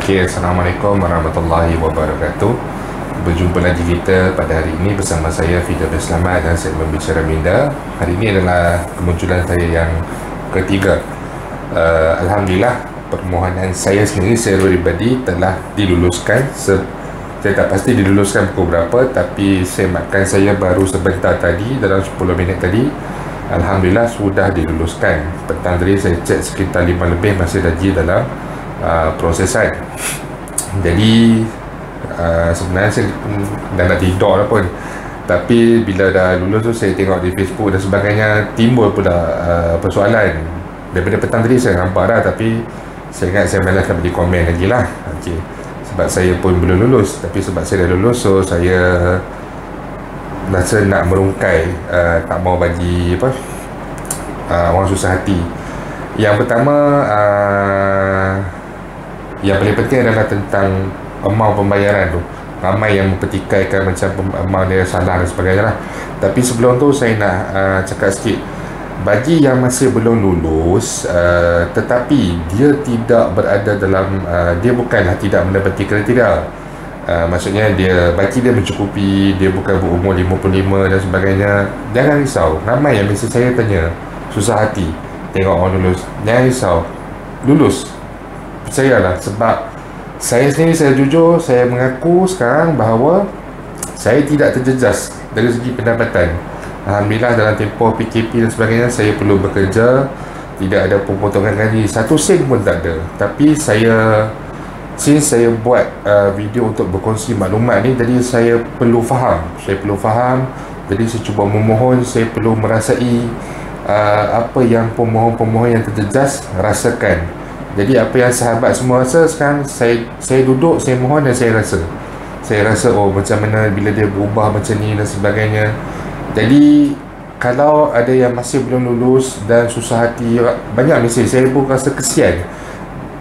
Okey, Assalamualaikum warahmatullahi wabarakatuh. Berjumpa lagi kita pada hari ini bersama saya Fida bin Selamat dan segmen Bicara Minda. Hari ini adalah kemunculan saya yang ketiga. Alhamdulillah, permohonan saya sendiri secara pribadi telah diluluskan. Saya tak pasti diluluskan pukul berapa, tapi semakan saya baru sebentar tadi, dalam 10 minit tadi. Alhamdulillah sudah diluluskan. Petang tadi saya cek sekitar 5 lebih masih lagi dalam prosesan. Jadi sebenarnya saya dah nak tidur pun, tapi bila dah lulus tu saya tengok di Facebook dan sebagainya, timbul pula persoalan. Daripada petang tadi saya nampak dah, tapi saya ingat saya malas nak bagi komen lagi lah. Okay. Sebab saya pun belum lulus, tapi sebab saya dah lulus, so saya rasa nak merungkai, tak mau bagi orang susah hati. Yang pertama, yang paling penting adalah tentang amount pembayaran tu. Ramai yang mempertikaikan macam amount dia salah dan sebagainya lah. Tapi sebelum tu saya nak cakap sikit, bagi yang masih belum lulus, tetapi dia tidak berada dalam, dia bukanlah tidak mendapati kriteria, maksudnya baki dia mencukupi, dia bukan berumur 55 dan sebagainya, jangan risau. Ramai yang biasa saya tanya susah hati tengok orang lulus. Jangan risau, lulus, percayalah. Sebab saya sendiri, saya jujur, saya mengaku sekarang bahawa saya tidak terjejas dari segi pendapatan. Alhamdulillah, dalam tempoh PKP dan sebagainya, saya perlu bekerja, tidak ada pemotongan gaji, 1 sen pun tak ada. Tapi since saya buat video untuk berkongsi maklumat ni, jadi saya perlu faham. Jadi saya cuba memohon, saya perlu merasai apa yang pemohon-pemohon yang terjejas rasakan. Jadi apa yang sahabat semua rasa sekarang, saya duduk, saya mohon dan saya rasa oh macam mana bila dia berubah macam ni dan sebagainya. Jadi kalau ada yang masih belum lulus dan susah hati, banyak mesej, saya pun rasa kesian.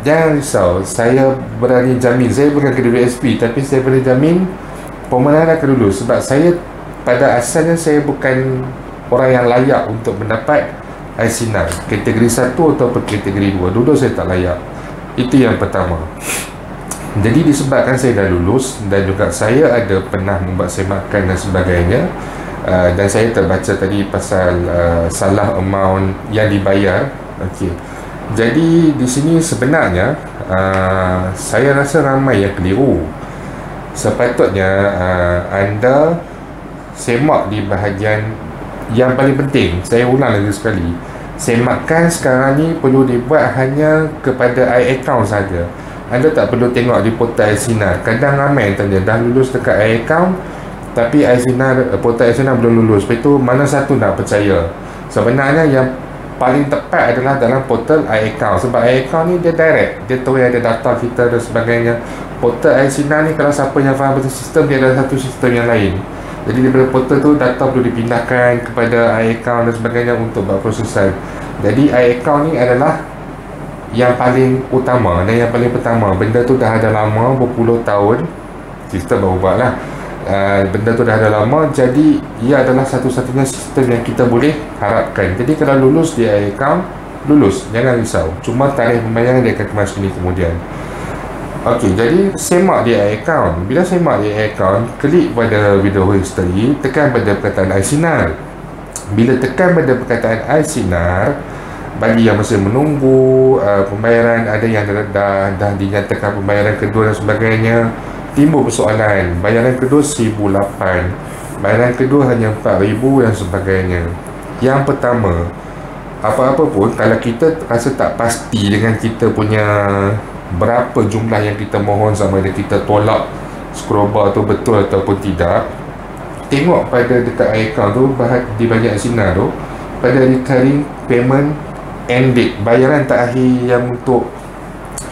Jangan risau, saya berani jamin, saya bukan kedua SP, tapi saya berani jamin pemenang akan lulus. Sebab saya pada asalnya saya bukan orang yang layak untuk mendapat ICNAR kategori 1 ataupun kategori 2. Dulu saya tak layak. Itu yang pertama. Jadi disebabkan saya dah lulus dan juga saya ada pernah membuat semakan dan sebagainya, dan saya terbaca tadi pasal salah amount yang dibayar. Okey. Jadi di sini sebenarnya saya rasa ramai yang keliru. Sepatutnya anda semak di bahagian yang paling penting. Saya ulang lagi sekali, semakan sekarang ni perlu dibuat hanya kepada iAccount saja. Anda tak perlu tengok di portal ICNAR. Kadang ramai yang tanya dah lulus dekat iAccount, tapi portal ICNAR belum lulus. Lepas itu mana satu nak percaya? Sebenarnya yang paling tepat adalah dalam portal iAccount. Sebab iAccount ni dia direct, dia tahu yang ada data kita dan sebagainya. Portal ICNAR ni, kalau siapa yang faham betul sistem, dia ada satu sistem yang lain. Jadi daripada portal tu, data perlu dipindahkan kepada iAccount dan sebagainya untuk buat prosesan. Jadi iAccount ni adalah yang paling utama dan yang paling pertama. Benda tu dah ada lama, berpuluh tahun, sistem baru buat lah. Benda tu dah ada lama, jadi ia adalah satu-satunya sistem yang kita boleh harapkan. Jadi kalau lulus di iAccount, lulus, jangan risau. Cuma tarikh pembayaran dia akan kemas kemudian. Okey, jadi semak di iAccount. Bila semak di iAccount, klik pada video history, tekan pada perkataan ICNAR. Bila tekan pada perkataan ICNAR, bagi yang masih menunggu pembayaran, ada yang dah dinyatakan pembayaran kedua dan sebagainya, timbul persoalan. Bayaran kedua 1,008, bayaran kedua hanya 4,000 dan sebagainya. Yang pertama, apa-apa pun, kalau kita rasa tak pasti dengan kita punya berapa jumlah yang kita mohon, sama ada kita tolak scroll bar tu betul ataupun tidak, tengok pada dekat iAccount tu, di bahagian ICNAR tu, pada recurring payment end date, bayaran terakhir yang untuk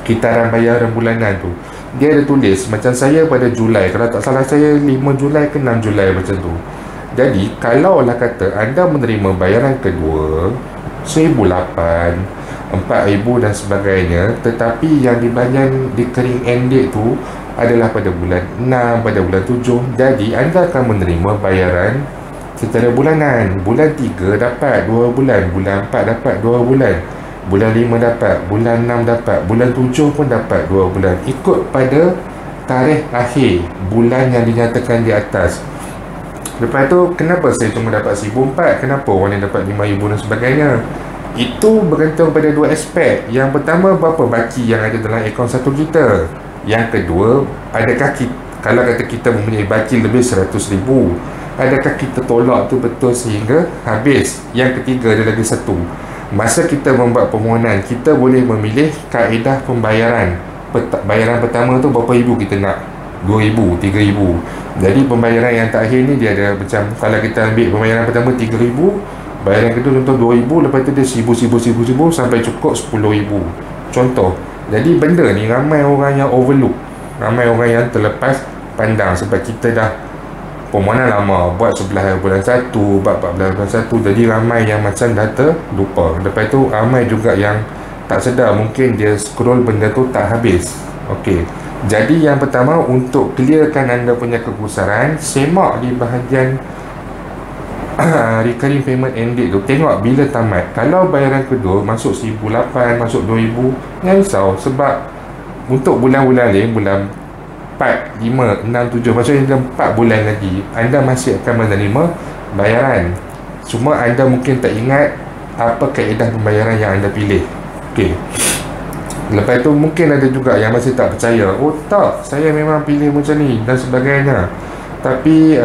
kitaran bayaran bulanan tu, dia ada tulis macam saya pada Julai, kalau tak salah saya 5 Julai ke 6 Julai macam tu. Jadi kalau lah kata anda menerima bayaran kedua 1,008, 4,000 dan sebagainya, tetapi yang di bahagian recurring end date tu adalah pada bulan 6, pada bulan 7, jadi anda akan menerima bayaran secara bulanan. Bulan 3 dapat 2 bulan, bulan 4 dapat 2 bulan. bulan 5 dapat, bulan 6 dapat, bulan 7 pun dapat 2 bulan, ikut pada tarikh akhir bulan yang dinyatakan di atas. Lepas tu, kenapa saya cuma dapat 1,400? Kenapa orang lain dapat 5,000 dan sebagainya? Itu bergantung pada dua aspek. Yang pertama, berapa baki yang ada dalam akaun satu kita. Yang kedua, adakah kita, kalau kata kita mempunyai baki lebih 100,000, adakah kita tolak tu betul sehingga habis? Yang ketiga, ada lagi satu. Masa kita membuat permohonan, kita boleh memilih kaedah pembayaran. Bayaran pertama tu berapa ribu kita nak? 2,000, 3,000. Jadi pembayaran yang terakhir ni dia ada macam, kalau kita ambil pembayaran pertama 3,000, bayaran kedua contoh 2,000, lepas tu dia 1,000 sampai cukup 10,000 contoh. Jadi benda ni ramai orang yang overlook, ramai orang yang terlepas pandang, sebab kita dah permohonan lama, buat 11 bulan 1, buat 14 bulan 1, jadi ramai yang macam dah terlupa. Lepas tu ramai juga yang tak sedar, mungkin dia scroll benda tu tak habis. Okey, jadi yang pertama, untuk clearkan anda punya kegusaran, semak di bahagian recurring payment end date tu, tengok bila tamat. Kalau bayaran kedua masuk 1,800, masuk 2,000, jangan risau, sebab untuk bulan-bulan lain, bulan 4, 5, 6, 7, maksudnya dalam 4 bulan lagi anda masih akan menerima bayaran. Cuma anda mungkin tak ingat apa kaedah pembayaran yang anda pilih. Okey, lepas tu mungkin ada juga yang masih tak percaya, oh tak, saya memang pilih macam ni dan sebagainya, tapi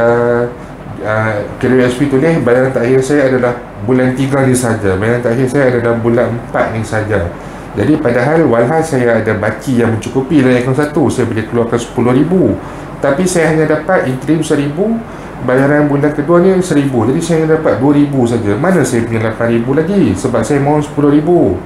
KWSP tulis bayaran terakhir saya adalah bulan 3 ni saja, bayaran terakhir saya adalah bulan 4 ni saja. Jadi padahal walhas saya ada baki yang mencukupi dalam akaun satu, saya boleh keluarkan 10,000, tapi saya hanya dapat interim 1,000, bayaran bulan kedua ni 1,000, jadi saya hanya dapat 2,000 saja. Mana saya punya 8,000 lagi, sebab saya mohon 10,000.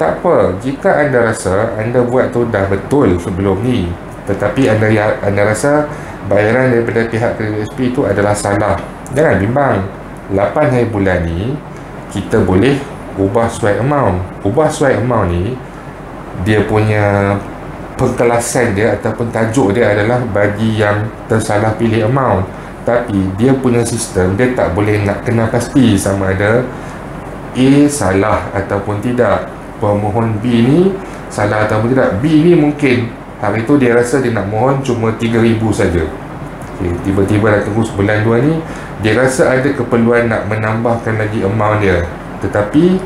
Tak apa, jika anda rasa anda buat tu dah betul sebelum ni, tetapi anda rasa bayaran daripada pihak KWSP itu adalah salah, jangan bimbang. 8 hari bulan ni kita boleh ubah swipe amount. Ubah swipe amount ni, dia punya pengkelasan dia ataupun tajuk dia adalah bagi yang tersalah pilih amount, tapi dia punya sistem dia tak boleh nak kena pasti sama ada A salah ataupun tidak, pemohon B ni salah ataupun tidak. B ni mungkin hari tu dia rasa dia nak mohon cuma 3,000 saja. Okay, tiba-tiba dah tunggu sebulan 2 ni, dia rasa ada keperluan nak menambahkan lagi amount dia, tetapi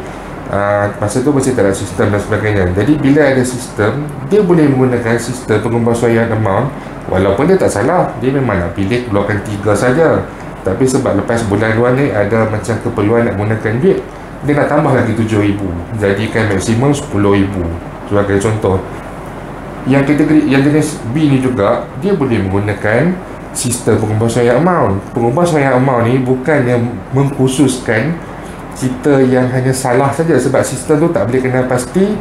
masa tu masih tak ada sistem dan sebagainya. Jadi bila ada sistem, dia boleh menggunakan sistem pengembasuaian amount. Walaupun dia tak salah, dia memang nak pilih keluarkan 3 saja, tapi sebab lepas bulan 2 ni ada macam keperluan nak gunakan duit, dia nak tambah lagi 7,000, jadikan maksimum 10,000 sebagai contoh. Yang kategori yang jenis B ni juga, dia boleh menggunakan sistem pengembasuaian amount. Pengembasuaian amount ni bukan yang mengkhususkan kita yang hanya salah saja, sebab sistem tu tak boleh kena pasti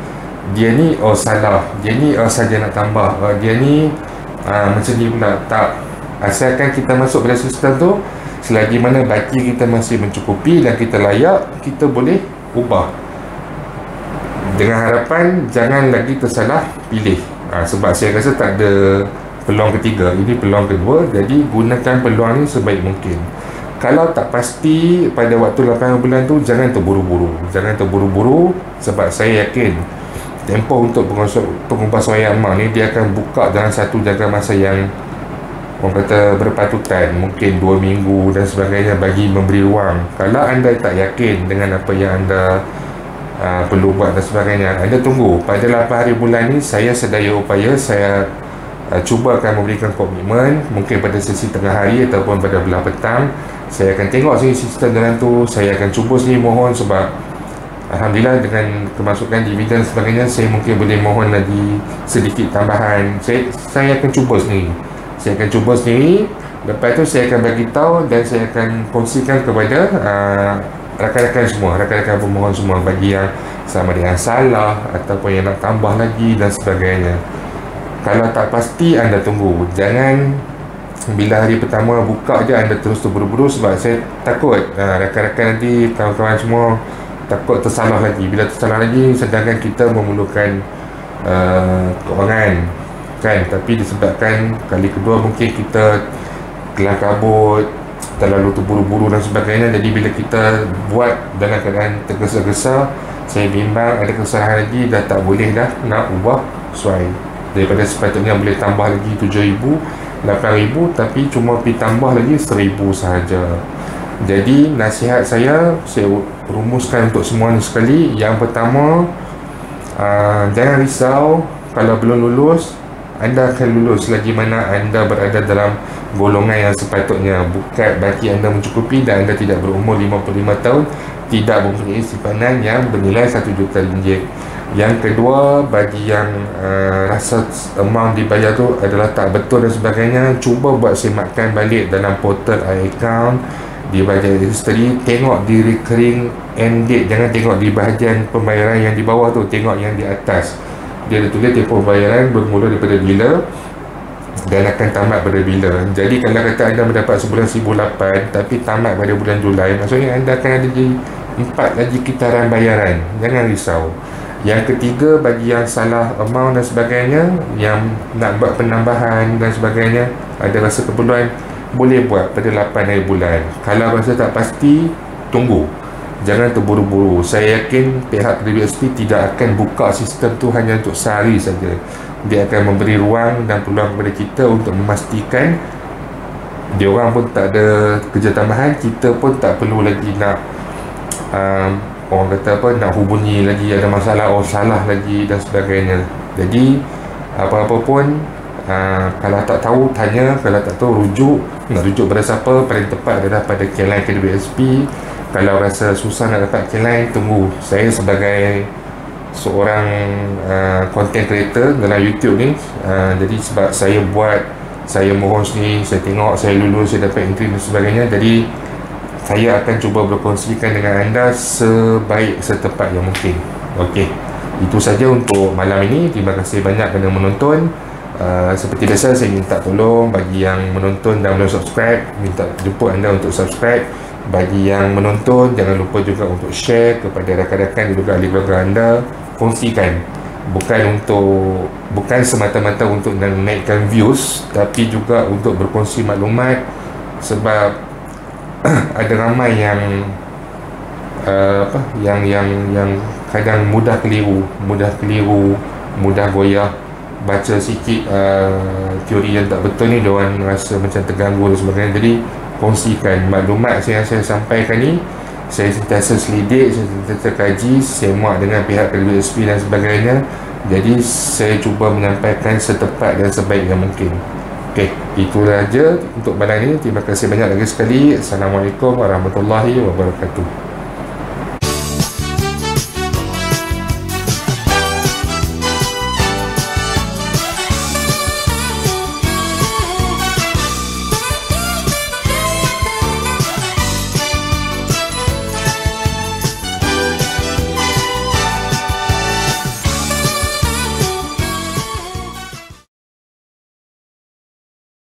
dia ni salah, dia ni saja nak tambah, dia ni macam ni pula. Tak, asalkan kita masuk pada sistem tu, selagi mana baki kita masih mencukupi dan kita layak, kita boleh ubah, dengan harapan jangan lagi tersalah pilih. Sebab saya rasa tak ada peluang ketiga, ini peluang kedua. Jadi gunakan peluang ni sebaik mungkin. Kalau tak pasti pada waktu 8 bulan tu, jangan terburu-buru. Jangan terburu-buru, sebab saya yakin tempoh untuk pengembasuaian amount ni dia akan buka dalam satu jangka masa yang orang kata berpatutan, mungkin 2 minggu dan sebagainya, bagi memberi ruang. Kalau anda tak yakin dengan apa yang anda perlu buat dan sebagainya, anda tunggu. Pada 8 hari bulan ni, saya sedaya upaya, saya cuba akan memberikan komitmen, mungkin pada sesi tengah hari ataupun pada belah petang, saya akan tengok sini sistem dalam tu, saya akan cuba sini mohon, sebab alhamdulillah dengan kemasukan dividen dan sebagainya, saya mungkin boleh mohon lagi sedikit tambahan. Saya akan cuba sendiri. Saya akan cuba sendiri. Lepas tu saya akan bagi tahu dan saya akan kongsikan kepada rakan-rakan semua, rakan-rakan pemohon semua, bagi yang sama dengan salah ataupun yang nak tambah lagi dan sebagainya. Kalau tak pasti, anda tunggu. Jangan bila hari pertama buka je anda terus terburu-buru, sebab saya takut rakan-rakan nanti, kawan-kawan semua takut tersalah lagi. Bila tersalah lagi, sedangkan kita memerlukan kewangan kan, tapi disebabkan kali kedua mungkin kita kelam kabut, terlalu terburu-buru dan sebagainya. Jadi bila kita buat dalam keadaan tergesa-gesa, Saya bimbang ada kesalahan lagi, dah tak boleh dah nak ubah sesuai. Daripada sepatutnya boleh tambah lagi 7,000, 8,000, tapi cuma pergi tambah lagi 1,000 sahaja. Jadi nasihat saya rumuskan untuk semuanya sekali. Yang pertama, jangan risau kalau belum lulus. Anda akan lulus lagi mana anda berada dalam golongan yang sepatutnya. Bukan baki anda mencukupi dan anda tidak berumur 55 tahun, tidak mempunyai simpanan yang bernilai 1 juta ringgit. Yang kedua, bagi yang rasa amount dibayar tu adalah tak betul dan sebagainya, cuba buat semakkan balik dalam portal iAccount, di bahagian history, tengok di recurring end date. Jangan tengok di bahagian pembayaran yang di bawah tu, tengok yang di atas. Dia ada tulis tempoh pembayaran bermula daripada bila dan akan tamat pada bila. Jadi kalau kata anda mendapat sebulan 1,008 tapi tamat pada bulan Julai, maksudnya anda akan ada di 4 lagi kitaran bayaran. Jangan risau. Yang ketiga, bagi yang salah amount dan sebagainya, yang nak buat penambahan dan sebagainya, ada rasa keperluan, boleh buat pada 8 hari bulan. Kalau rasa tak pasti, tunggu, jangan terburu-buru. Saya yakin pihak WSP tidak akan buka sistem tu hanya untuk sehari saja. Dia akan memberi ruang dan peluang kepada kita untuk memastikan dia orang pun tak ada kerja tambahan, kita pun tak perlu lagi nak orang kata apa, nak hubungi lagi, ada masalah, salah lagi dan sebagainya. Jadi apa-apa pun, kalau tak tahu tanya, kalau tak tahu rujuk. Nak rujuk pada siapa? Paling tepat adalah pada K-Line KWSP. Kalau rasa susah nak dapat K-Line, tunggu. Saya sebagai seorang content creator dalam YouTube ni, jadi sebab saya mohon sendiri, saya tengok, saya lulus, saya dapat entry dan sebagainya, jadi saya akan cuba berkongsikan dengan anda sebaik setepat yang mungkin. Okey, itu saja untuk malam ini. Terima kasih banyak kerana menonton. Seperti biasa, saya minta tolong bagi yang menonton dan belum subscribe, minta jemput anda untuk subscribe. Bagi yang menonton, jangan lupa juga untuk share kepada rakan-rakan dan juga ahli keluarga anda. Kongsikan, bukan semata-mata untuk menaikkan views, tapi juga untuk berkongsi maklumat. Sebab ada ramai yang yang kadang mudah keliru, mudah goyah. Baca sikit teori yang tak betul ni, diorang rasa macam terganggu dan sebagainya. Jadi kongsikan maklumat yang saya sampaikan ni. Saya sentiasa selidik, saya sentiasa kaji, semak dengan pihak WSP dan sebagainya. Jadi saya cuba menyampaikan setepat dan sebaik yang mungkin. Okey, itulah aja untuk malam ini. Terima kasih banyak lagi sekali. Assalamualaikum warahmatullahi wabarakatuh.